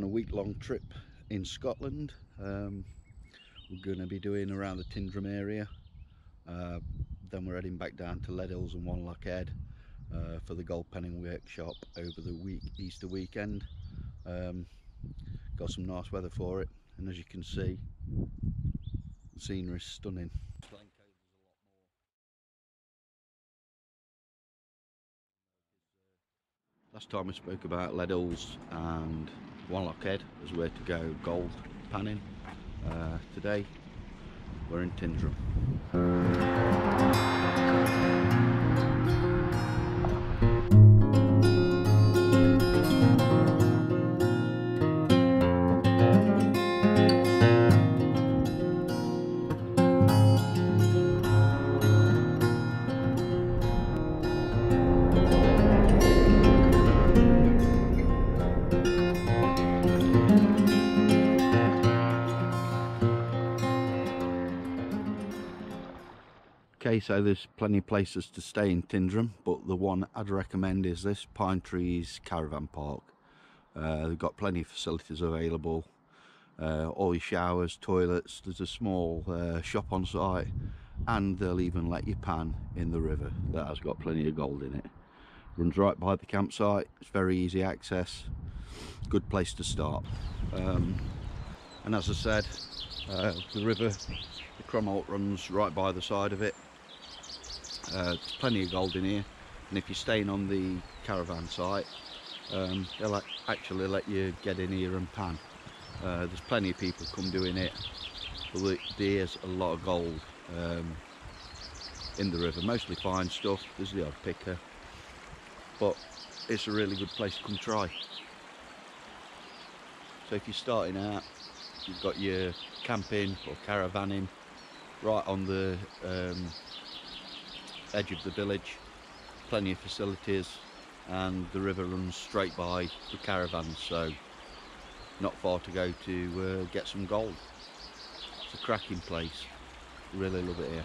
a week-long trip in Scotland. We're going to be doing around the Tyndrum area. Then we're heading back down to Leadhills and Wanlockhead for the gold penning workshop over the Easter weekend. Got some nice weather for it, and as you can see, the scenery is stunning. Last time we spoke about Leadhills and Wanlockhead as where to go gold panning. Today we're in Tyndrum. Okay, so there's plenty of places to stay in Tyndrum, but the one I'd recommend is this Pine Trees Caravan Park. They've got plenty of facilities available, all your showers, toilets, there's a small shop on site, and they'll even let you pan in the river that has got plenty of gold in it. Runs right by the campsite, it's very easy access, good place to start. And as I said, the river, the Cromwell, runs right by the side of it. There's plenty of gold in here, and if you're staying on the caravan site, they'll actually let you get in here and pan. There's plenty of people come doing it, but there's a lot of gold in the river, mostly fine stuff. There's the odd picker, but it's a really good place to come try. So if you're starting out, you've got your camping or caravanning right on the edge of the village, plenty of facilities, and the river runs straight by the caravans, so not far to go to get some gold. It's a cracking place, really love it here.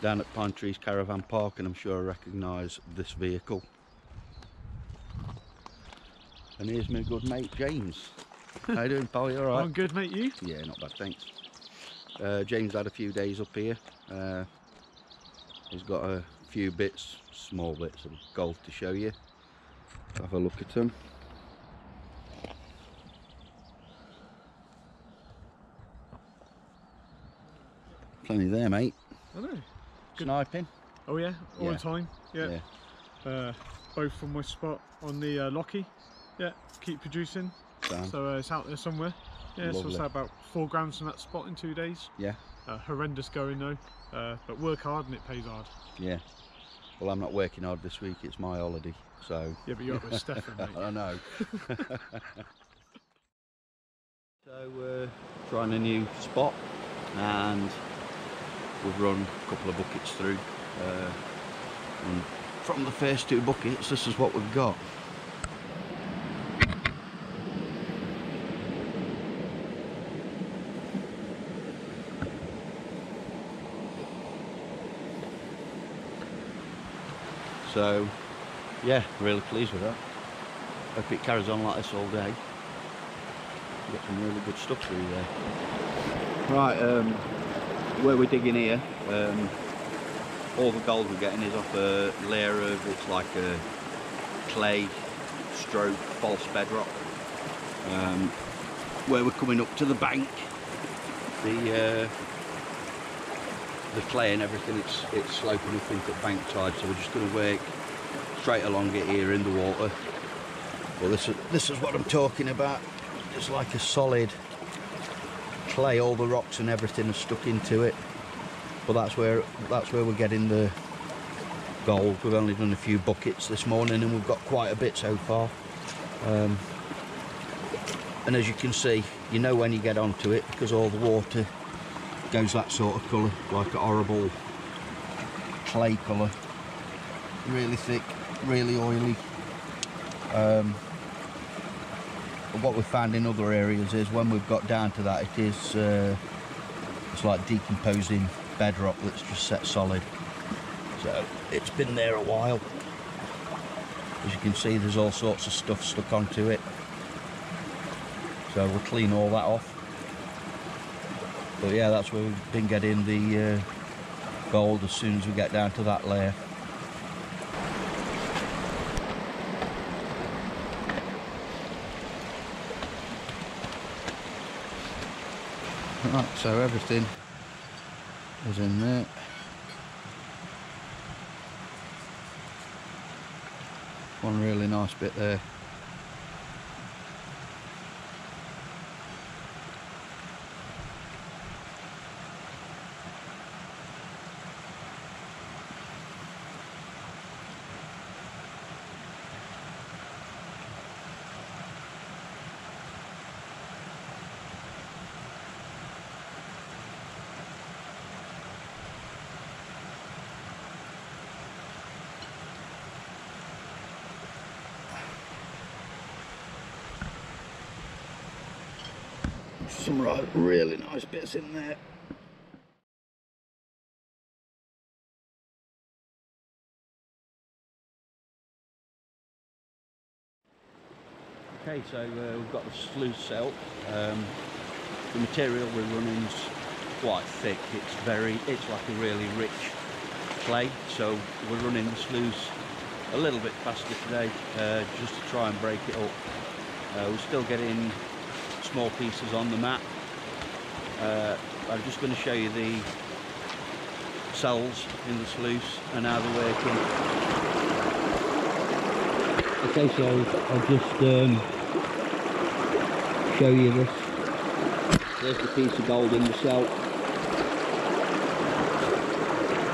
Down at Pine Trees Caravan Park, and I'm sure I recognise this vehicle. And here's my good mate James. How you doing, pal? You alright? I'm good, mate. You? Yeah, not bad, thanks. James had a few days up here. He's got a few bits, small bits of gold to show you. Have a look at them. Plenty there, mate. I know. Good. Sniping? Oh yeah, all the time. Yeah. Both from my spot on the Lockie. Yeah, keep producing. So it's out there somewhere. Yeah, lovely. So it's about 4 grams from that spot in 2 days. Yeah. Horrendous going though, but work hard and it pays hard. Yeah. Well, I'm not working hard this week, it's my holiday, so... Yeah, but you're up with Stef, mate. I know. So we're trying a new spot, and we've run a couple of buckets through. And from the first 2 buckets, this is what we've got. So yeah, really pleased with that. Hope it carries on like this all day. Got some really good stuff through there. Right, where we're digging here, all the gold we're getting is off a layer of, it's like a clay stroke false bedrock. Where we're coming up to the bank, the clay and everything, it's sloping up into the bank side, so we're just going to work straight along it here in the water. Well, this is what I'm talking about. It's like a solid clay, all the rocks and everything are stuck into it. But that's where we're getting the gold. We've only done a few buckets this morning, and we've got quite a bit so far. And as you can see, you know when you get onto it, because all the water goes that sort of colour, like a horrible clay colour, really thick, really oily. What we've found in other areas is when we've got down to that, it's like decomposing bedrock that's just set solid. So it's been there a while. As you can see, there's all sorts of stuff stuck onto it. so we'll clean all that off. But yeah, that's where we've been getting the gold as soon as we get down to that layer. Right, so everything is in there. One really nice bit there. Some really nice bits in there. Okay, so we've got the sluice set. The material we're running is quite thick. It's like a really rich clay. So we're running the sluice a little bit faster today, just to try and break it up. We're still getting small pieces on the mat. I'm just going to show you the cells in the sluice and how they're working. Okay, so I'll just show you this. There's the piece of gold in the cell.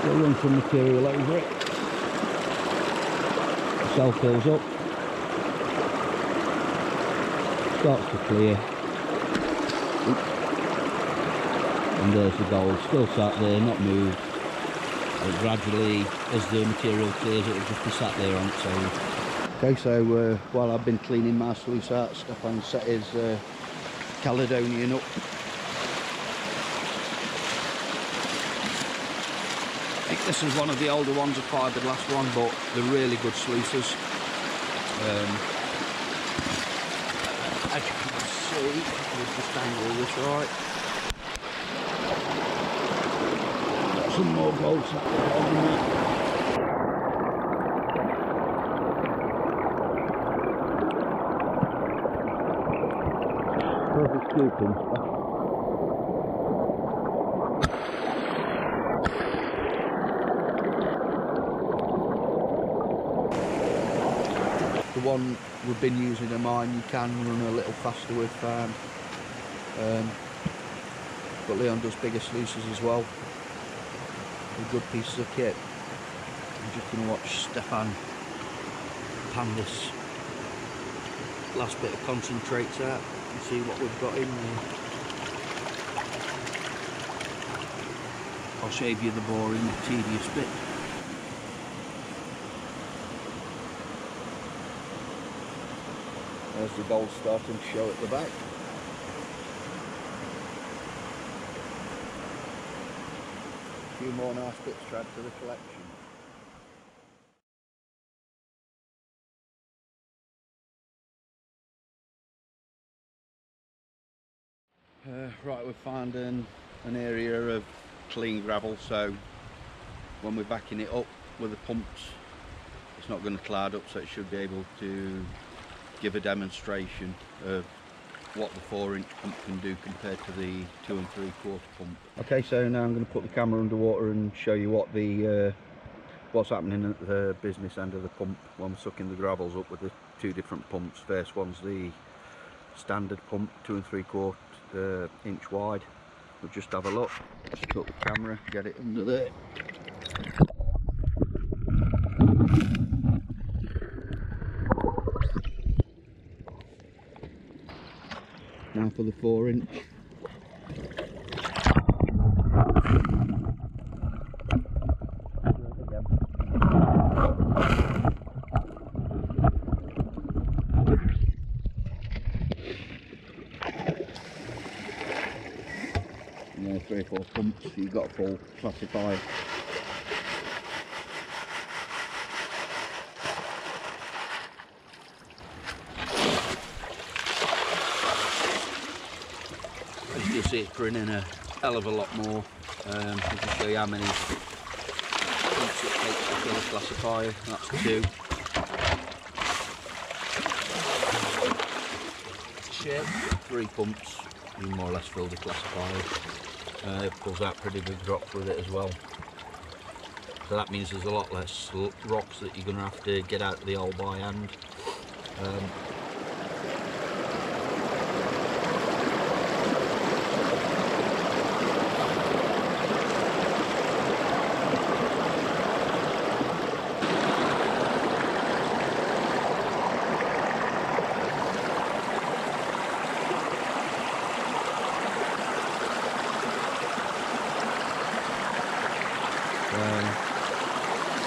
We'll run some material over it. The cell fills up, starts to clear. And there's the gold, still sat there, not moved. But gradually, as the material clears, it'll just be sat there on its own. Okay, so while I've been cleaning my sluice out, Stefan set his Caledonian up. I think this is one of the older ones, a fiberglass one, but they're really good sluices. As you can see, we'll just angle this right. Some more gold sat there on that. Perfect scooping stuff. The one we've been using in mine, you can run a little faster with, but Leon does bigger sluices as well. Good pieces of kit. I'm just going to watch Stefan pan this last bit of concentrates out and see what we've got in there. I'll save you the boring, tedious bit. There's the gold starting to show at the back. A few more nice bits to add to the collection. Right, we've found an area of clean gravel, so when we're backing it up with the pumps, it's not going to cloud up, so it should be able to give a demonstration of what the 4-inch pump can do compared to the 2 3/4 pump. Okay, so now I'm going to put the camera underwater and show you what the what's happening at the business end of the pump when we're sucking the gravels up with the 2 different pumps. First one's the standard pump, 2 3/4 inch wide. We'll just have a look. Just put the camera, get it under there. Now for the 4-inch. Yeah, 3 or 4 pumps, so you've got a full classifier. see it printing a hell of a lot more. I can show you how many pumps it takes to fill a classifier. That's 2. Shape 3 pumps, you more or less fill the classifier. It pulls out pretty big drops with it as well. So that means there's a lot less rocks that you're going to have to get out of the hole by hand.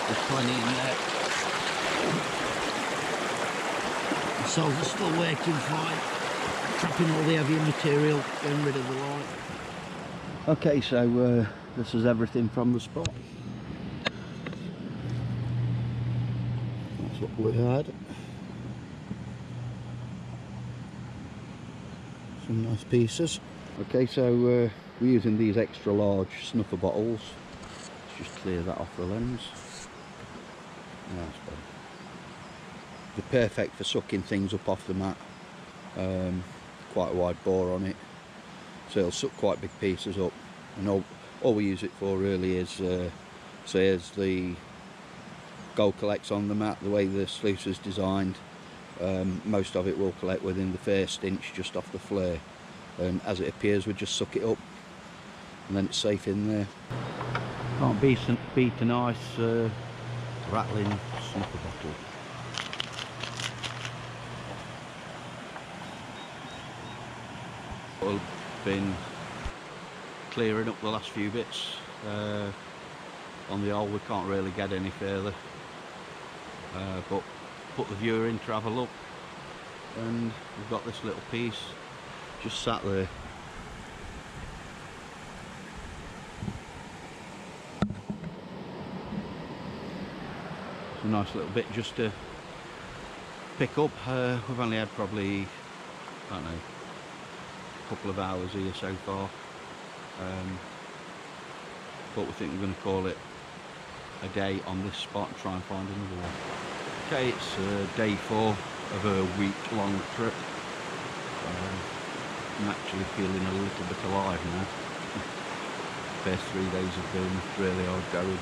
There's plenty in there. The cells are still working fine, trapping all the heavier material, getting rid of the light. Okay, so this is everything from the spot. That's what we had. Some nice pieces. Okay, so we're using these extra large snuffer bottles. Let's just clear that off the lens. That's better. They're perfect for sucking things up off the mat. Quite a wide bore on it, so it'll suck quite big pieces up. And all we use it for really is, say as the gold collects on the mat, the way the sluice is designed, most of it will collect within the first inch just off the flare, and as it appears we just suck it up and then it's safe in there. Can't beat a nice rattling snuffer bottle. I've been clearing up the last few bits on the hole. We can't really get any further, but put the viewer in to have a look, and we've got this little piece just sat there. It's a nice little bit just to pick up. We've only had probably, I don't know, a couple of hours here so far, but we think we're going to call it a day on this spot and try and find another one. Okay, it's day 4 of a week-long trip. I'm actually feeling a little bit alive now. The first 3 days have been really hard going.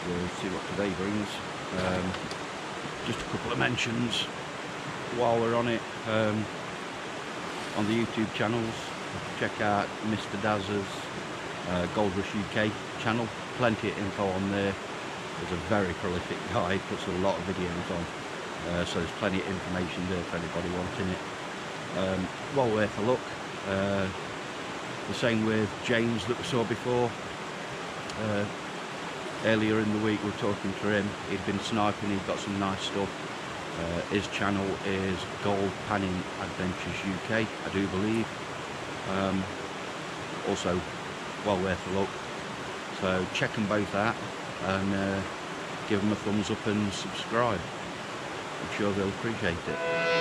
We'll see what today brings. Just a couple of mentions while we're on it. On the YouTube channels, check out Mr. Daz's Gold Rush UK channel. Plenty of info on there. He's a very prolific guy, puts a lot of videos on, so there's plenty of information there for anybody wanting it. Well worth a look. The same with James that we saw before. Earlier in the week we were talking to him. He'd been sniping, he'd got some nice stuff. His channel is Gold Panning Adventures UK, I do believe. Also well worth a look. So check them both out and give them a thumbs up and subscribe. I'm sure they'll appreciate it.